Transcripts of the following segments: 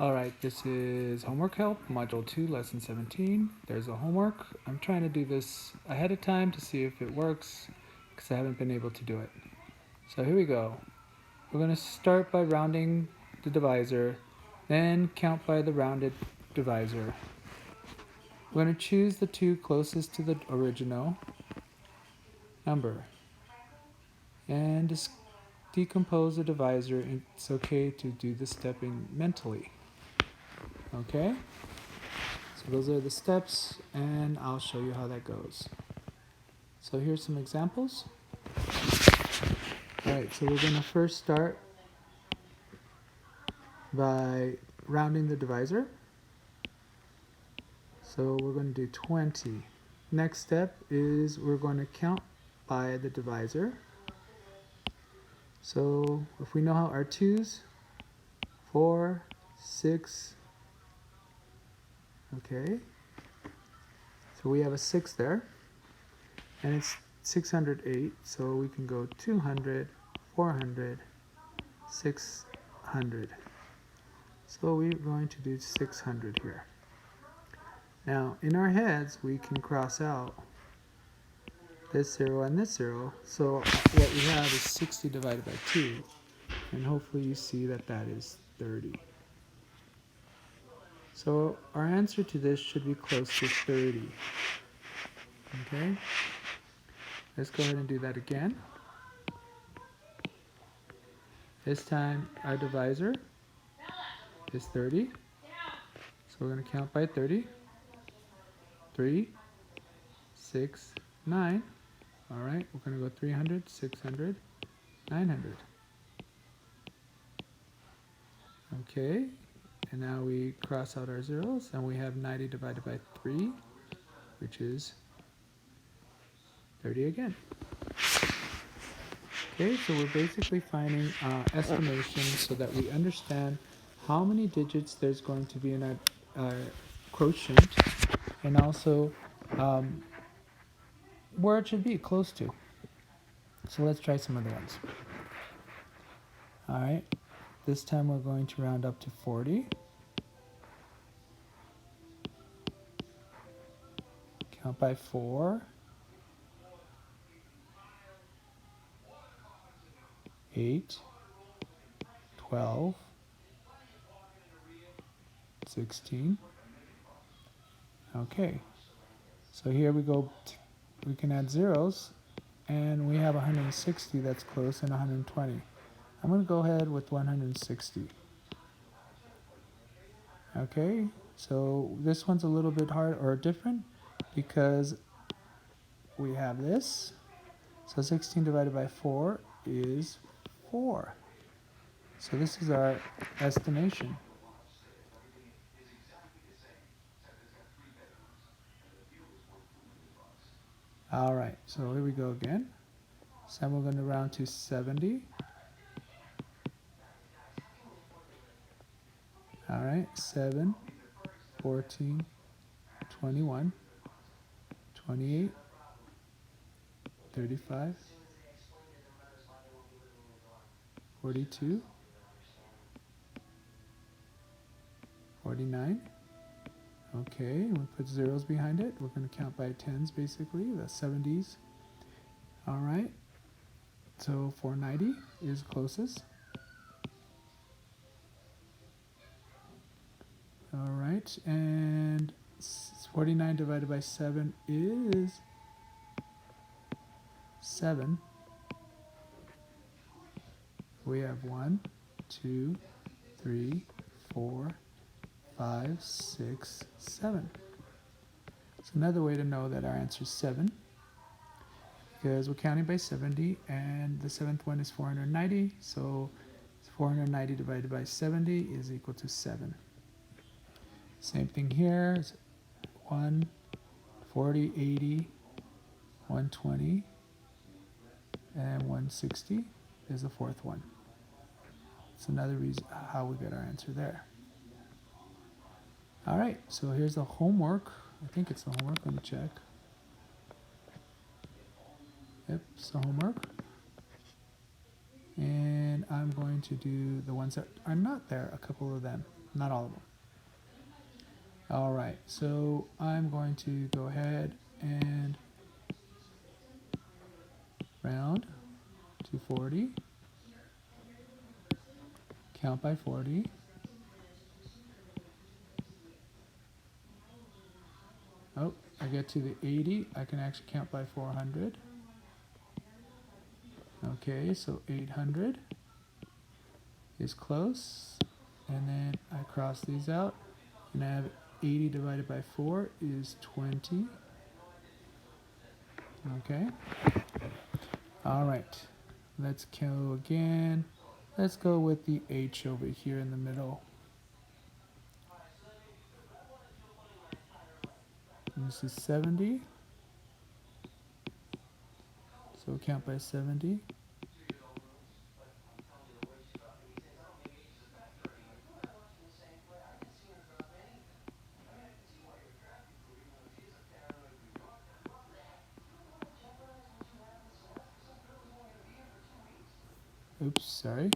Alright, this is homework help, module 2, lesson 17. There's a homework. I'm trying to do this ahead of time to see if it works because I haven't been able to do it. So here we go. We're going to start by rounding the divisor, then count by the rounded divisor. We're going to choose the two closest to the original number and decompose the divisor. It's okay to do the stepping mentally. Okay? So those are the steps, and I'll show you how that goes. So here's some examples. Alright, so we're going to first start by rounding the divisor. So we're going to do 20. Next step is we're going to count by the divisor. So if we know how our 2's, 4, 6, okay. So we have a 6 there, and it's 608, so we can go 200, 400, 600. So we're going to do 600 here. Now, in our heads, we can cross out this 0 and this 0. So what we have is 60 divided by 2. And hopefully you see that that is 30. So our answer to this should be close to 30. Okay? Let's go ahead and do that again. This time our divisor is 30. So we're going to count by 30. 3, 6, 9. All right, we're going to go 300, 600, 900. Okay, and now we cross out our zeros, and we have 90 divided by 3, which is 30 again. Okay, so we're basically finding estimations so that we understand how many digits there's going to be in our quotient, and also where it should be close to. So let's try some other ones. All right, this time we're going to round up to 40. Count by 4, 8, 12, 16. Okay, so here we go, we can add zeros, and we have 160 that's close, and 120. I'm going to go ahead with 160. Okay, so this one's a little bit hard or different because we have this. So 16 divided by 4 is 4. So this is our estimation. All right, so here we go again. So we're going to round to 70. All right, 7, 14, 21, 28, 35, 42, 49. Okay, we put zeros behind it. We're going to count by tens basically, the 70s. All right, so 490 is closest. All right, and 49 divided by 7 is 7. We have 1, 2, 3, 4, 5, 6, 7. So another way to know that our answer is 7, because we're counting by 70, and the seventh one is 490, so 490 divided by 70 is equal to 7. Same thing here, 1, 40, 80, 120, and 160 is the fourth one. It's another reason how we get our answer there. All right, so here's the homework. I think it's the homework. Let me check. Yep, it's the homework. And I'm going to do the ones that are not there, a couple of them. not all of them. All right, so I'm going to go ahead and round to 40, count by 40. Oh, I get to the 80, I can actually count by 400. Okay, so 800 is close. And then I cross these out, and I have 80 divided by 4 is 20. Okay. All right. Let's go again. Let's go with the H over here in the middle. And this is 70. So we'll count by 70. Oops, sorry.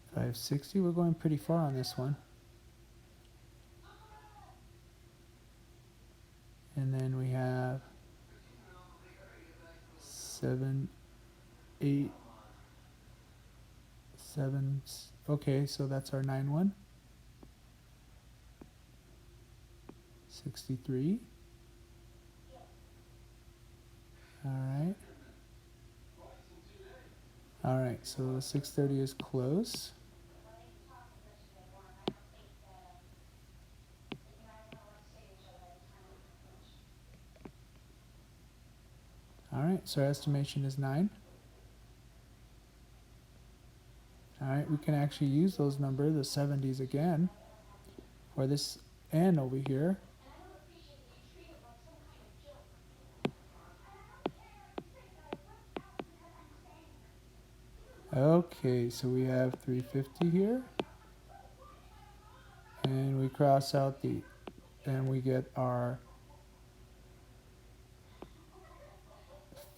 If I have 60, we're going pretty far on this one. And then we have 7, 8, 7. Okay, so that's our 9 one. 63. All right. All right, so 630 is close. All right, so our estimation is 9. All right, we can actually use those numbers, the 70s again, for this N over here. Okay, so we have 350 here. And we cross out the, and we get our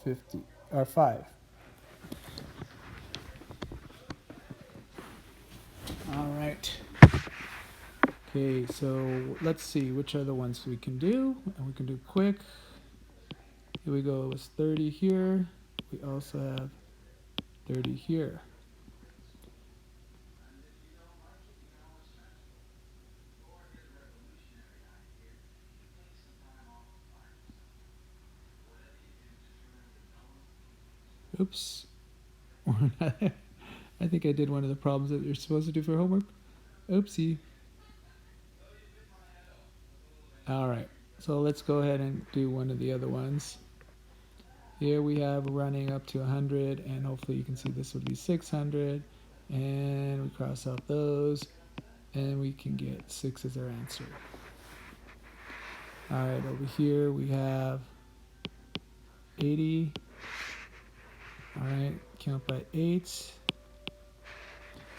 50, or 5. All right. Okay, so let's see which are the ones we can do, and we can do quick. Here we go, it's 30 here. We also have 30 here. Oops. I think I did one of the problems that you're supposed to do for homework. Oopsie. All right, so let's go ahead and do one of the other ones. Here we have running up to 100, and hopefully you can see this would be 600. And we cross out those, and we can get 6 as our answer. All right, over here we have 80. All right, count by 8.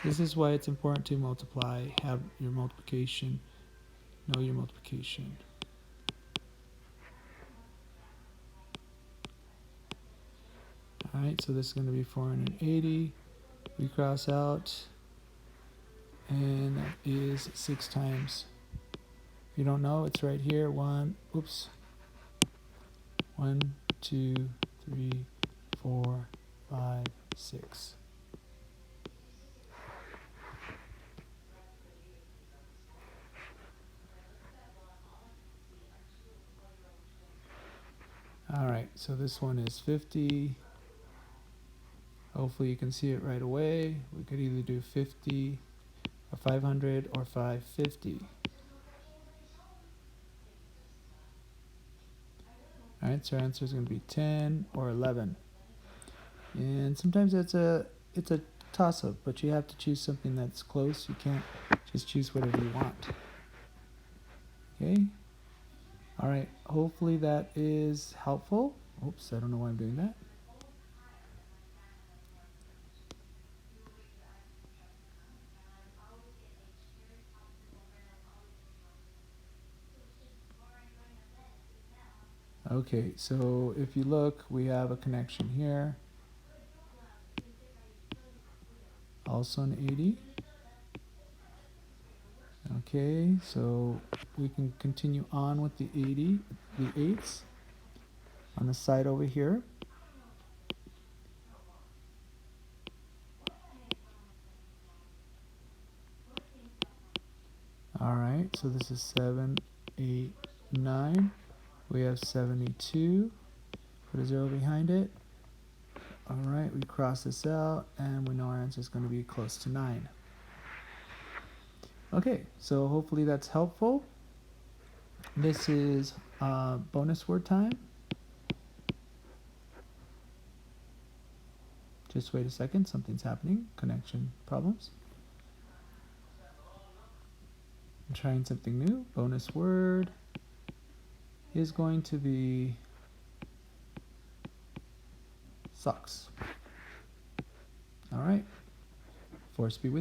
This is why it's important to multiply, have your multiplication, know your multiplication. All right, so this is going to be 480. We cross out, and that is 6 times. If you don't know, it's right here. 1, 2, 3, 4, 5, 6. All right, so this one is 50. Hopefully you can see it right away. We could either do 50 or 500 or 550. All right, so our answer is going to be 10 or 11. And sometimes it's a toss-up, but you have to choose something that's close. You can't just choose whatever you want. Okay? All right, hopefully that is helpful. Oops, I don't know why I'm doing that. Okay, so if you look, we have a connection here. also an 80. Okay, so we can continue on with the 80, the 8s on the side over here. All right, so this is 7, 8, 9. We have 72. Put a 0 behind it. All right, we cross this out, and we know our answer is going to be close to 9. Okay, so hopefully that's helpful. This is bonus word time. Just wait a second, something's happening. Connection problems. I'm trying something new. Bonus word is going to be socks. All right, force be with you.